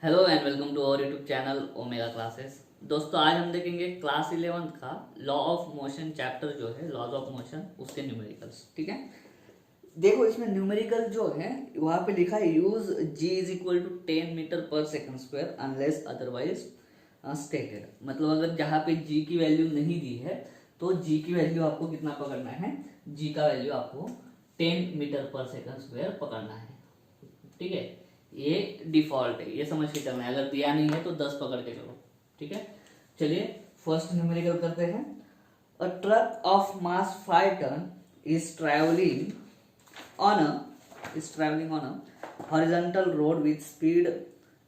Hello and welcome to our YouTube channel Omega classes. दोस्तों आज हम देखेंगे क्लास 11th का लॉ ऑफ मोशन चैप्टर जो है लॉज ऑफ मोशन उसके न्यूमेरिकल्स। ठीक है, देखो इसमें न्यूमेरिकल जो है वहां पे लिखा है use g is equal to 10 metre per second square unless otherwise stated. मतलब अगर जहाँ पे g की वैल्यू नहीं दी है तो g की वैल्यू आपको कितना पकड़ना है, g का वैल्यू आपको 10 मीटर पर सेकंड स्क्वायर पकड़ना है। ठीक है, ये डिफॉल्ट है, ये समझ के चलना है। अगर दिया नहीं है तो 10 पकड़ के चलो। ठीक है, चलिए फर्स्ट न्यूमेरिकल करते हैं। A truck of mass 5 ton is travelling on a horizontal road with speed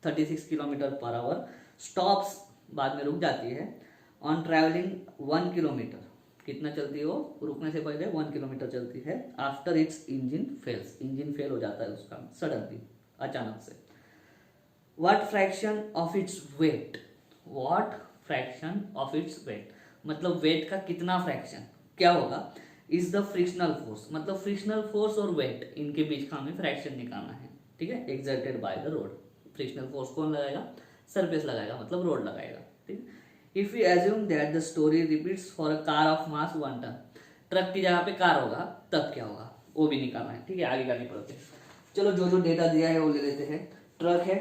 36 kilometre per hour stops, बाद में रुक जाती है ऑन ट्रैवलिंग 1 किलोमीटर। कितना चलती है वो? रुकने से पहले 1 किलोमीटर चलती है। After it's engine fails, engine fail हो जाता है उसका सडनली, अचानक से। What fraction of its weight, what fraction of its weight मतलब वेट का कितना फ्रैक्शन क्या होगा। इज द फ्रिक्शनल फोर्स, मतलब फ्रिक्शनल फोर्स और वेट इनके बीच का हमें फ्रैक्शन निकालना है। ठीक है, exerted by the road. Frictional force कौन लगाएगा? सरफेस लगाएगा, मतलब रोड लगाएगा। ठीक है, if you assume that the story repeats for a car of mass 1 ton, truck की जगह पे कार होगा तब क्या होगा वो भी निकालना है। ठीक है, आगे नहीं पढ़ते। चलो जो जो डेटा दिया है वो ले लेते हैं। ट्रक है,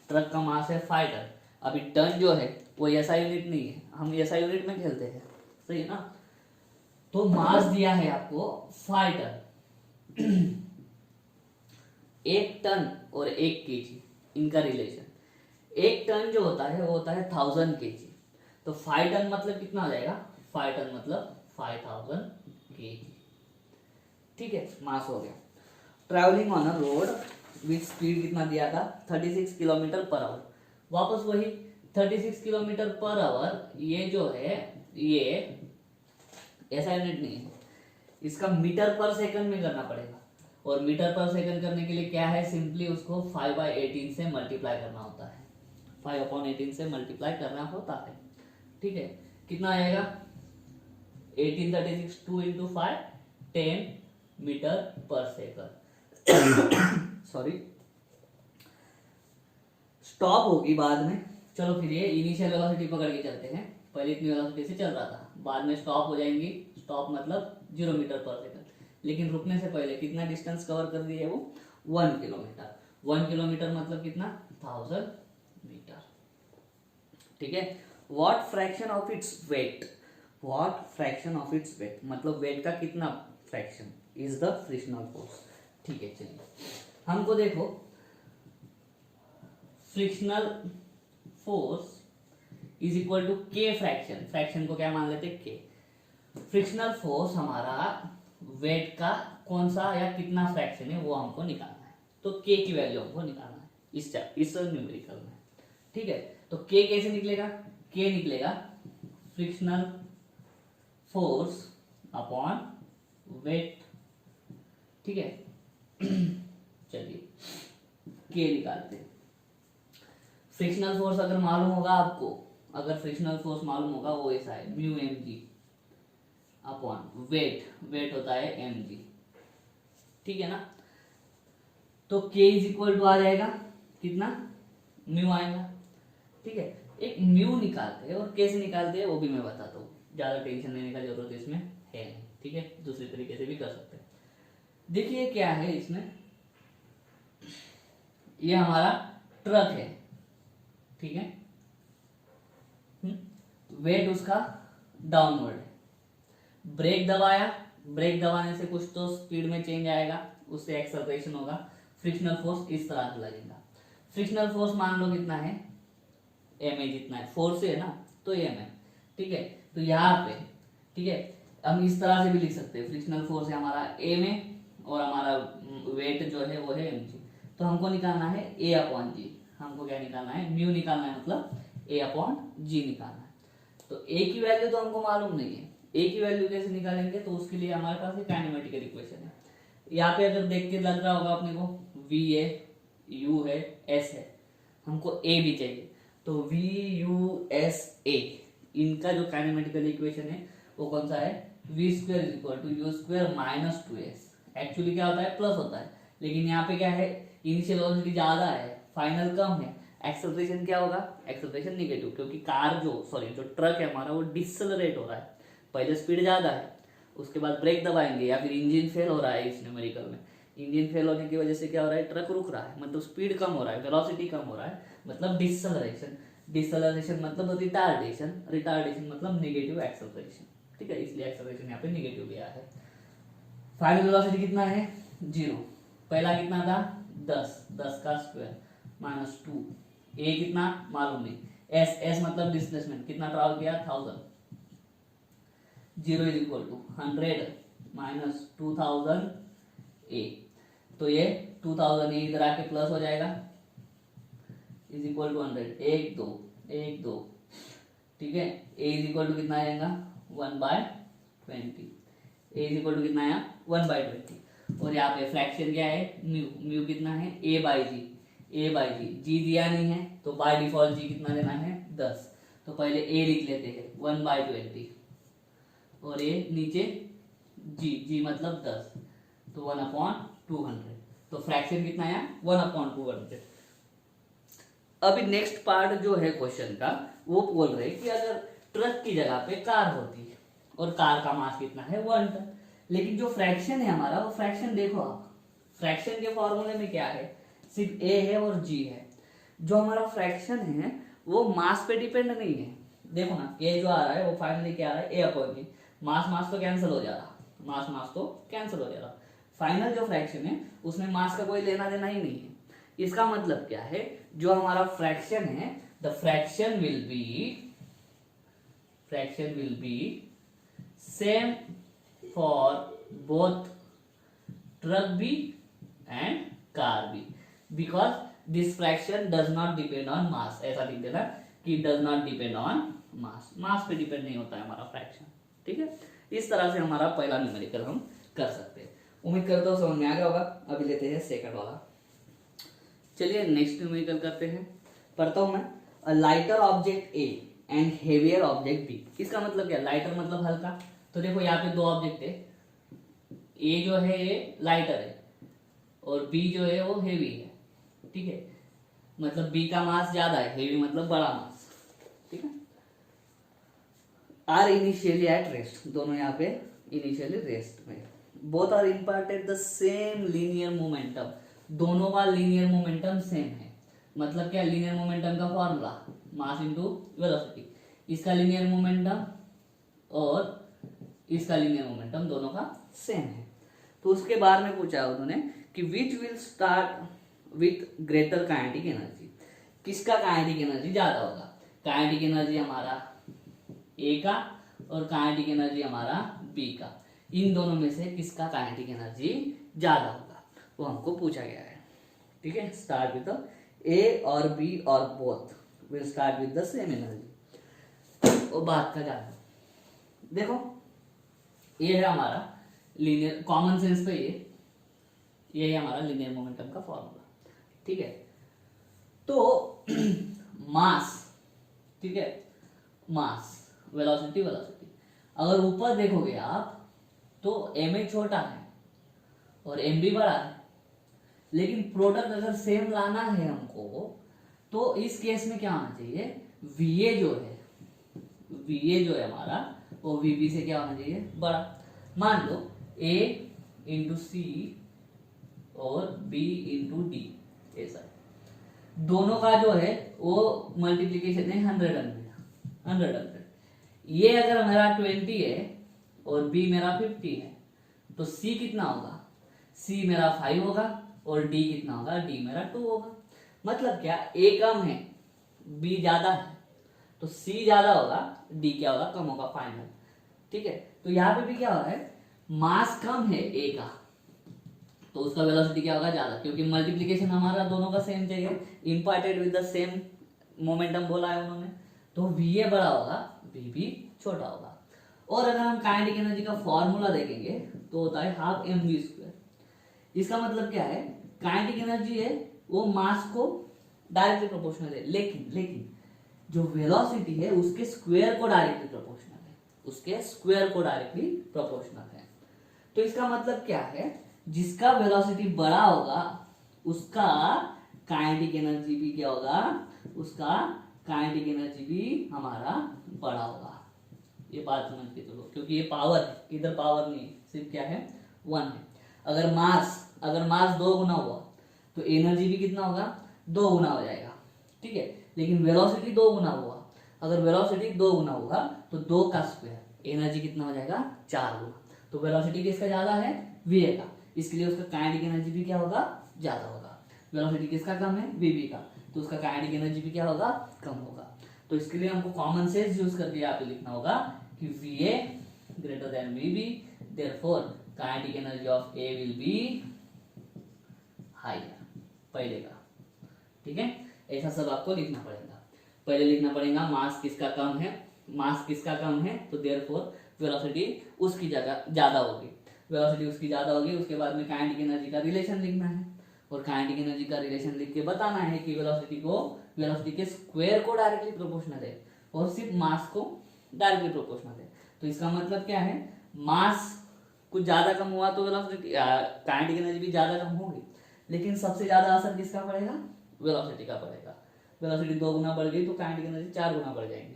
ट्रक का मास है 5 टन। अभी टन जो है वो एसआई यूनिट नहीं है, हम एसआई यूनिट में खेलते हैं, सही है ना। तो मास दिया है आपको 5 टन। 1 टन और 1 केजी इनका रिलेशन, 1 टन जो होता है वो होता है 1000 केजी। तो 5 टन मतलब कितना हो जाएगा? 5 टन मतलब 5000 केजी। ठीक है, मास हो गया। Travelling on a road with speed कितना दिया था? 36 किलोमीटर पर आवर। वापस वही 36 किलोमीटर पर आवर। ये जो है ये ऐसा यूनिट नहीं है, इसका मीटर पर सेकंड में करना पड़ेगा। और मीटर पर सेकंड करने के लिए क्या है? सिंपली उसको 5/18 से मल्टीप्लाई करना होता है। 5/18 से मल्टीप्लाई करना होता है। ठीक है, कितना आएगा? 18 36 2 into 5 10 metre per second. Sorry, stop होगी बाद में। चलो फिर ये इनिशियल वेलोसिटी पकड़ के चलते हैं। पहले इतनी वेलोसिटी से चल रहा था, बाद में स्टॉप हो जाएंगी। स्टॉप मतलब 0 मीटर पर सेकंड। लेकिन रुकने से पहले कितना डिस्टेंस कवर कर दिए है वो? 1 किलोमीटर। 1 किलोमीटर मतलब कितना? 1000 मीटर। ठीक है, what fraction of its weight, what fraction of its weight मतलब वेट का कितना fraction is the frictional force. ठीक है, चलिए हमको देखो frictional force is equal to k fraction. Fraction को क्या मान लेते? के। फ्रिक्शनल फोर्स हमारा वेट का कौन सा या कितना फ्रैक्शन है वो हमको निकालना है। तो के की वैल्यू हमको निकालना है इस न्यूमेरिकल में। ठीक है, तो के कैसे निकलेगा? के निकलेगा फ्रिक्शनल फोर्स अपॉन वेट। ठीक है, चलिए के निकालते हैं। फ्रिक्शनल फोर्स अगर मालूम होगा आपको, अगर फ्रिक्शनल फोर्स मालूम होगा वो ऐसा है mu m g upon weight, weight होता है एम जी। ठीक है ना, तो के इज इक्वल टू आ जाएगा कितना? म्यू आएगा। ठीक है, एक म्यू निकालते हैं और कैसे निकालते हैं वो भी मैं बताता हूँ, ज्यादा टेंशन लेने का जरूरत इसमें है नहीं। ठीक है, दूसरे तरीके से भी कर सकते हैं। देखिए क्या है इसमें, ये हमारा ट्रक है। ठीक है, वेट उसका डाउनवर्ड है। ब्रेक दबाया, ब्रेक दबाने से कुछ तो स्पीड में चेंज आएगा, उससे एक्सेलरेशन होगा। फ्रिक्शनल फोर्स इस तरह से लगेगा। फ्रिक्शनल फोर्स मान लो कितना है? एम ए जितना है, फोर्स है ना तो एम है। ठीक है, तो यहाँ पे ठीक है हम इस तरह से भी लिख सकते हैं। फ्रिक्शनल फोर्स है हमारा एम ए और हमारा वेट जो है वो है एम जी। तो हमको निकालना है ए अपॉन जी। हमको क्या निकालना है? म्यू निकालना है, मतलब ए अपॉन जी निकालना है। तो ए की वैल्यू तो हमको मालूम नहीं है। ए की वैल्यू कैसे निकालेंगे? तो उसके लिए हमारे पास एक काइनेमेटिकल इक्वेशन है। यहाँ पे अगर देख के लग रहा होगा अपने को वी है, यू है, एस है, हमको ए भी चाहिए। तो वी यू एस ए इनका जो काइनेमेटिकल इक्वेशन है वो कौन सा है? V square is equal to u square minus 2s। Actually क्या होता है? प्लस होता है, लेकिन यहाँ पे क्या है? इनिशियल वेलोसिटी ज्यादा है, फाइनल कम है, एक्सेलरेशन क्या होगा, एक्सेलरेशन निगेटिव, क्योंकि कार जो ट्रक है हमारा वो डिसलरेट हो रहा है, पहले स्पीड ज्यादा है, उसके बाद ब्रेक दबाएंगे या फिर इंजन फेल हो रहा है। इस न्यूमेरिकल में इंजन फेल होने की वजह से क्या हो रहा है, ट्रक रुक रहा है, मतलब स्पीड कम हो रहा है, वेलोसिटी कम हो रहा है, मतलब डिसलरेशन। डिसलरेशन मतलब रिटार्डेशन, रिटार्डेशन मतलब नेगेटिव एक्सेलरेशन, ठीक है, इसलिए एक्सेलरेशन यहाँ पे नेगेटिव गया है। फाइनल वेलोसिटी कितना है, 0। पहला कितना था, 10 का स्क्वायर माइनस 2, ए कितना मालूम नहीं, एस मतलब डिस्प्लेसमेंट, कितना ट्रैवल किया 1000, 0 इज इक्वल टू 100 माइनस 2000 ए, तो ये 2000 ए इधर आके प्लस हो जाएगा, इज इक्वल टू 100, 1 2, ठीक है। ए इज इक्वल टू कितना आएगा 1/20, ए इज इक्वल टू कितना आया 1/20, और यहाँ पे फ्रैक्शन क्या है, म्यू कितना है ए बाई जी, जी दिया नहीं है तो बाय डिफॉल्ट जी कितना लेना है 10, तो पहले ए लिख लेते हैं 1/20, और ए नीचे जी मतलब 10, तो 1/200, तो फ्रैक्शन कितना आया 1/200। अभी नेक्स्ट पार्ट जो है क्वेश्चन का, वो बोल रहे कि अगर ट्रक की जगह पे कार होती है और कार का मास कितना है 1 टन, लेकिन जो फ्रैक्शन है हमारा, वो फ्रैक्शन देखो आप, फ्रैक्शन के फॉर्मूले में क्या है, सिर्फ ए है और जी है। जो हमारा फ्रैक्शन है वो मास पे डिपेंड नहीं है, देखो ना ए जो आ रहा है वो फाइनली क्या आ रहा है ए अपॉन बी, मास तो कैंसिल हो जा रहा, मास तो कैंसिल हो जा रहा, फाइनल जो फ्रैक्शन है उसमें मास का कोई लेना देना ही नहीं है। इसका मतलब क्या है, जो हमारा फ्रैक्शन है, the fraction will be same for both truck B and car B, because this fraction does not depend on mass, ऐसा लिख देना कि does not depend on mass पे डिपेंड नहीं होता है हमारा फ्रैक्शन, ठीक है। इस तरह से हमारा पहला न्यूमेरिकल हम कर सकते हैं। उम्मीद करता हूँ समझ में आ गया होगा। अभी लेते हैं सेकंड वाला, चलिए नेक्स्ट न्यूमेरिकल करते हैं। पढ़ता हूं मैं, a lighter object A and heavier object B. इसका मतलब क्या, लाइटर मतलब हल्का, तो देखो यहाँ पे दो ऑब्जेक्ट है, ए जो है ये लाइटर है और बी जो है वो हेवी है, ठीक है, मतलब बी का मास ज्यादा है, हेवी मतलब बड़ा मास, ठीक है। आर इनिशियली एट रेस्ट, दोनों यहाँ पे इनिशियली रेस्ट में, both are imparted the same linear momentum, दोनों का लीनियर मोमेंटम सेम है, मतलब क्या, लीनियर मोमेंटम का फॉर्मूला मास इनटू वेलोसिटी, इसका लीनियर मोमेंटम और इसका लीनियर मोमेंटम दोनों का सेम है। तो उसके बाद में पूछा उन्होंने कि which will start with greater kinetic energy, किसका काइनेटिक एनर्जी ज्यादा होगा, काइनेटिक एनर्जी हमारा ए का और काइनेटिक एनर्जी हमारा बी का, इन दोनों में से किसका काइनेटिक एनर्जी ज्यादा होगा, वो हमको पूछा गया है, ठीक है। स्टार्ट विद ए और बी और both will start with the same energy. वो बात का जाना, देखो ये है हमारा लीनियर, कॉमन सेंस पे ये है हमारा लीनियर मोमेंटम का फॉर्मूला, ठीक है। तो मास, ठीक है, मास वेलोसिटी, अगर ऊपर देखोगे आप तो एम ए छोटा है और एम बी बड़ा है, लेकिन प्रोडक्ट अगर सेम लाना है हमको तो इस केस में क्या होना चाहिए, वीए जो है हमारा वो वीबी से क्या होना चाहिए बड़ा। मान लो ए इंटू सी और बी इंटू डी, ऐसा दोनों का जो है वो मल्टीप्लीकेशन है 100। ये अगर मेरा 20 है और बी मेरा 50 है तो सी कितना होगा, सी मेरा 5 होगा और डी कितना होगा, डी मेरा 2 होगा। मतलब क्या, ए कम है बी ज्यादा है तो सी ज्यादा होगा, डी क्या होगा, कम होगा फाइनल, ठीक है। तो यहाँ पे भी क्या हो रहा है, मास कम है ए का तो उसका वेलोसिटी क्या होगा ज्यादा, क्योंकि मल्टीप्लीकेशन हमारा दोनों का सेम चाहिए, imparted with the same momentum बोला है उन्होंने, तो वी ए बड़ा होगा वी बी छोटा होगा। और अगर हम काइनेटिक एनर्जी का फॉर्मूला देखेंगे तो होता है हाफ एम वी स्क्वायर। इसका मतलब क्या है, काइनेटिक एनर्जी है वो मास को डायरेक्टली प्रोपोर्शनल है, लेकिन जो वेलोसिटी है उसके स्क्वायर को डायरेक्टली प्रोपोर्शनल है, तो इसका मतलब क्या है, जिसका वेलोसिटी बड़ा होगा उसका काइनेटिक एनर्जी भी क्या होगा, उसका काइनेटिक एनर्जी भी हमारा बड़ा होगा। ये बात समझ के चलो, क्योंकि ये पावर है, इधर पावर नहीं सिर्फ क्या है 1 है। अगर मास 2 गुना हुआ तो एनर्जी भी कितना होगा 2 गुना हो जाएगा, ठीक है। लेकिन वेलोसिटी 2 गुना हुआ, अगर वेलोसिटी 2 गुना हुआ तो 2 का स्क्वायर एनर्जी कितना हो जाएगा 4 गुना। तो वेलोसिटी किसका ज्यादा है, वीए का, इसलिए उसका काइनेटिक एनर्जी भी क्या होगा ज्यादा होगा। वेलोसिटी किसका कम है, वीवी का, तो उसका काइनेटिक एनर्जी भी क्या होगा कम होगा। तो इसके लिए हमको कॉमन सेंस यूज करके यहाँ पे लिखना होगा कि v a greater than v b, therefore kinetic energy of A will be higher, पहले का, ठीक है। ऐसा सब आपको लिखना पड़ेगा। पहले लिखना पड़ेगा मास किसका कम है, मास किसका कम है तो देयरफॉर वेलोसिटी उसकी जगह ज्यादा होगी, वेलोसिटी उसकी ज्यादा होगी। उसके बाद में काइनेटिक एनर्जी का रिलेशन लिखना है, और काइनेटिक एनर्जी का रिलेशन लिख के बताना है कि वेलोसिटी के स्क्वायर को डायरेक्टली प्रोपोर्शनल है और सिर्फ मास को डायरेक्टली प्रोपोर्शनल है। तो इसका मतलब क्या है, मास कुछ ज्यादा कम हुआ तो वेलोसिटी काइनेटिक एनर्जी भी ज्यादा कम होगी, लेकिन सबसे ज्यादा असर किसका पड़ेगा, वेलोसिटी का पड़ेगा। वेलोसिटी 2 गुना बढ़ गई तो काइनेटिक एनर्जी 4 गुना बढ़ जाएगी,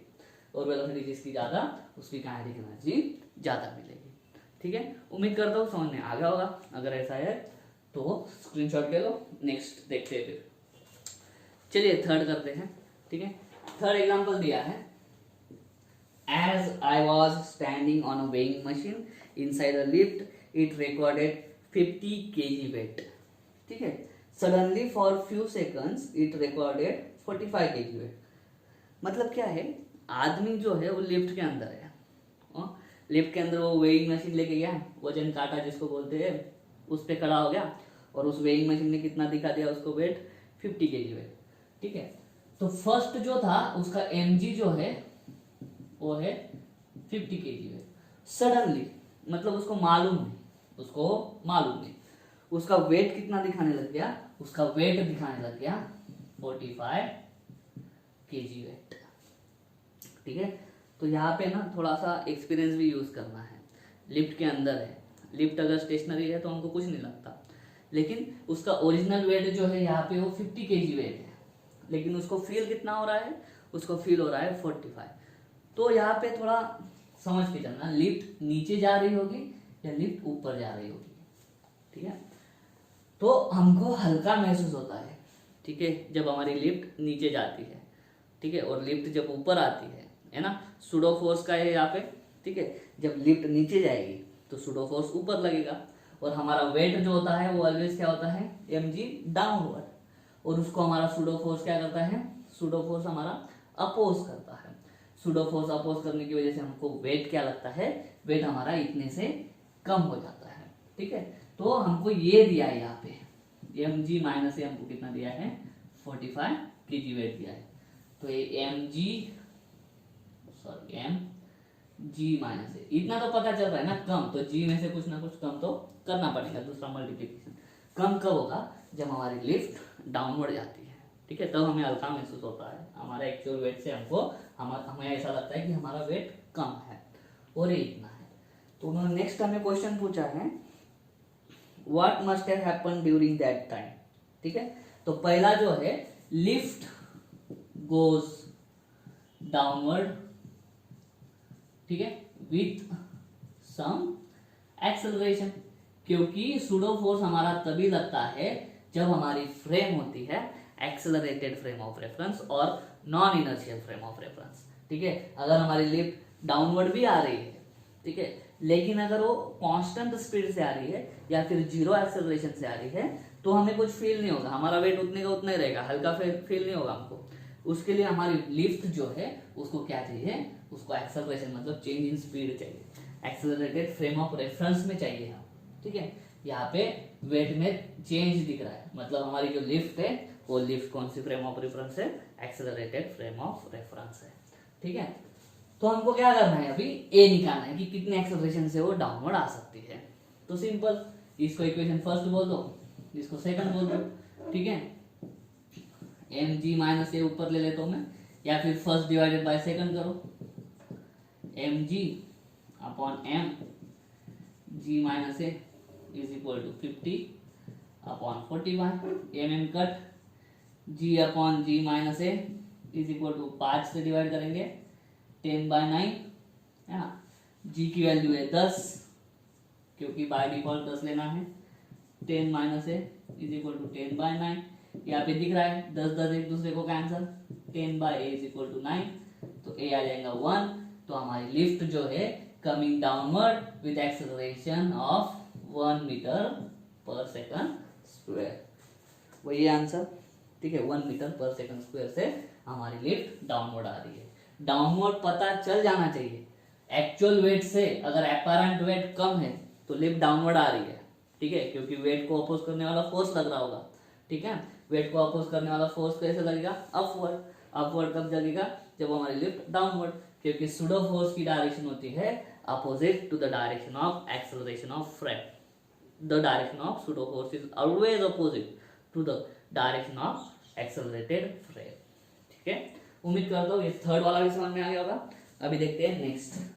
और वेलोसिटी जिसकी ज्यादा उसकी काइनेटिक एनर्जी ज्यादा मिलेगी, ठीक है। उम्मीद करता हूँ समझ में आ गया होगा। अगर ऐसा है तो स्क्रीनशॉट ले लो। नेक्स्ट देखते हैं फिर, चलिए थर्ड करते हैं, ठीक है। थर्ड एग्जांपल दिया है, as I was standing on a weighing machine inside a lift it recorded 50 kg weight, ठीक है। Suddenly for few seconds it recorded 45 kg weight. मतलब क्या है, आदमी जो है वो लिफ्ट के अंदर है, लिफ्ट के अंदर वो वेइंग मशीन लेके गया, वजन काटा जिसको बोलते हैं, उस पे खड़ा हो गया, और उस वेइंग मशीन ने कितना दिखा दिया उसको वेट 50 kg वेट, ठीक है। तो फर्स्ट जो था उसका mg जो है वो है 50 kg वेट। सडनली मतलब उसको मालूम नहीं, उसका वेट कितना दिखाने लग गया, उसका वेट दिखाने लग गया 45 kg वेट, ठीक है। तो यहाँ पे ना थोड़ा सा एक्सपीरियंस भी यूज करना है। लिफ्ट के अंदर है, लिफ्ट अगर स्टेशनरी है तो हमको कुछ नहीं लगता, लेकिन उसका ओरिजिनल वेट जो है यहाँ पे वो 50 kg वेट है, लेकिन उसको फील कितना हो रहा है, उसको फील हो रहा है 45। तो यहाँ पे थोड़ा समझ के चलना, लिफ्ट नीचे जा रही होगी या लिफ्ट ऊपर जा रही होगी, ठीक है। तो हमको हल्का महसूस होता है, ठीक है, जब हमारी लिफ्ट नीचे जाती है, ठीक है, और लिफ्ट जब ऊपर आती है ना, सूडो फोर्स का है यहाँ पे, ठीक है। जब लिफ्ट नीचे जाएगी तो सूडो फोर्स ऊपर लगेगा, और हमारा वेट जो होता है वो ऑलवेज क्या होता है mg डाउनवर्ड, और उसको हमारा सूडो फोर्स क्या करता है, सूडो फोर्स हमारा अपोज करता है। सूडो फोर्स अपोज करने की वजह से हमको वेट क्या लगता है, वेट हमारा इतने से कम हो जाता है, ठीक है। तो हमको ये दिया है यहाँ पे mg माइनस से हमको कितना दिया है 45 kg वेट दिया है। तो ये mg माइनस है, इतना तो पता चल रहा है ना कम, तो g में से कुछ ना कुछ कम तो करना पड़ेगा, दूसरा मल्टीप्लिकेशन। कम कब होगा, जब हमारी लिफ्ट डाउनवर्ड जाती है, ठीक है, तब हमें हल्का महसूस होता है। हमारा एक्चुअल वेट से हमें ऐसा लगता है कि हमारा वेट कम है, और ये इतना है। तो उन्होंने नेक्स्ट हमें क्वेश्चन पूछा है, what must have happened during that time, ठीक है। तो पहला जो है लिफ्ट गोज डाउनवर्ड, ठीक है, विथ सम एक्सेलरेशन, क्योंकि सूडो फोर्स हमारा तभी लगता है जब हमारी फ्रेम होती है एक्सेलरेटेड फ्रेम ऑफ रेफरेंस और non inertial frame of reference, ठीक है। अगर हमारी लिफ्ट डाउनवर्ड भी आ रही है, ठीक है, लेकिन अगर वो कांस्टेंट स्पीड से आ रही है या फिर जीरो एक्सेलरेशन से आ रही है तो हमें कुछ फील नहीं होगा, हमारा वेट उतने का उतना ही रहेगा, हल्का फील नहीं होगा हमको। उसके लिए हमारी लिफ्ट जो है उसको क्या चाहिए, उसको एक्सेलरेशन मतलब चेंज इन स्पीड चाहिए, एक्सेलरेटेड फ्रेम ऑफ रेफरेंस में चाहिए हम, ठीक है। यहाँ पे वेट में चेंज दिख रहा है, मतलब हमारी जो लिफ्ट है वो लिफ्ट कौन सी फ्रेम ऑफ रेफरेंस है, एक्सेलरेटेड फ्रेम ऑफ रेफरेंस है, ठीक है। तो हमको क्या करना है, अभी ए निकालना है कि कितने एक्सेलरेशन से वो डाउनवर्ड आ सकती है। तो सिंपल, इसको इक्वेशन फर्स्ट बोल दो, इसको सेकंड बोल दो, ठीक है। mg माइनस ए ऊपर ले लेता हूं मैं, या फिर फर्स्ट डिवाइडेड बाय सेकंड करो, mg upon m g minus a is equal to 50 upon 45, mm cut, g upon g minus a is equal to 5 से डिवाइड करेंगे 10/9 है ना। जी की वैल्यू है 10 क्योंकि बाय डिफॉल्ट 10 लेना है। 10 minus a is equal to 10/9। यहाँ पे दिख रहा है 10 10 एक दूसरे को cancel, 10/a is equal to 9, तो a आ जाएगा 1। तो हमारी लिफ्ट जो है coming downward with acceleration of 1 metre per second square, वही आंसर। ठीक है, 1 मीटर पर सेकंड स्क्वायर से हमारी लिफ्ट डाउनवर्ड आ रही है। डाउनवर्ड पता चल जाना चाहिए। एक्चुअल वेट से अगर अपैरेंट वेट कम है तो लिफ्ट डाउनवर्ड आ रही है। ठीक है, क्योंकि वेट को अपोज करने वाला फोर्स लग रहा होगा। ठीक है, वेट को अपोज करने वाला फोर्स कैसे लगेगा? अपवर्ड। अपवर्ड कब लगेगा? जब हमारी लिफ्ट डाउनवर्ड, क्योंकि सुडो फोर्स की डायरेक्शन होती है opposite to the direction of acceleration of frame. The direction of pseudo force is always opposite to the direction of accelerated frame। ठीक है, उम्मीद करता हूँ ये थर्ड वाला भी समझ में आ गया होगा। अभी देखते हैं नेक्स्ट।